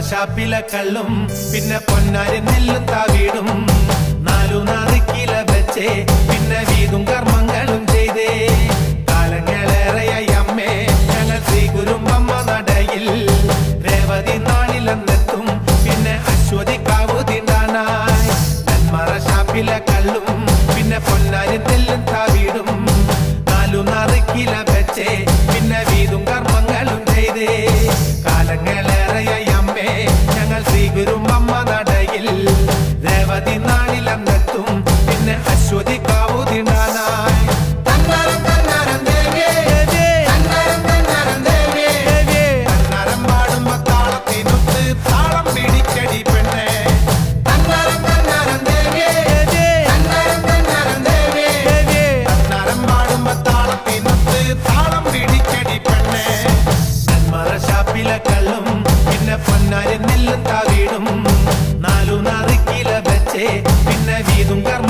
ഷാപ്പിലെ കള്ളും പിന്നെ പൊന്നാരി നെല്ലും താവീടും 4 കില വെച്ചേ പിന്നെ വീതും കർമ്മങ്ങളും ചെയ്തേ കാലങ്ങളേറെയായി അമ്മേ ഞങ്ങൾ ശ്രീ കുരുമ്പമ്മ നടയിൽ രേവതി നാളിലെന്നെത്തും പിന്നെ അശ്വതി കാവു തിണ്ടാനായി നെന്മറ ഷാപ്പിലെ കള്ളും പിന്നെ പൊന്നാരി നെല്ലും താവീടും 4 കില വെച്ചേ പിന്നെ വീതും കർമ്മങ്ങളും ചെയ്തേ കാലങ്ങളേറെയായി അമ്മേ ഞങ്ങൾ ശ്രീ കുരുമ്പമ്മ നടയിൽ രേവതി നാളിലെന്നെത്തും പിന്നെ അശ്വതി കാവു തിണ്ടാനായി കള്ളും പിന്നെ പൊന്നാരി നെല്ലും താവീടും 4 കില വെച്ചേ പിന്നെ വീതും കർമ്മ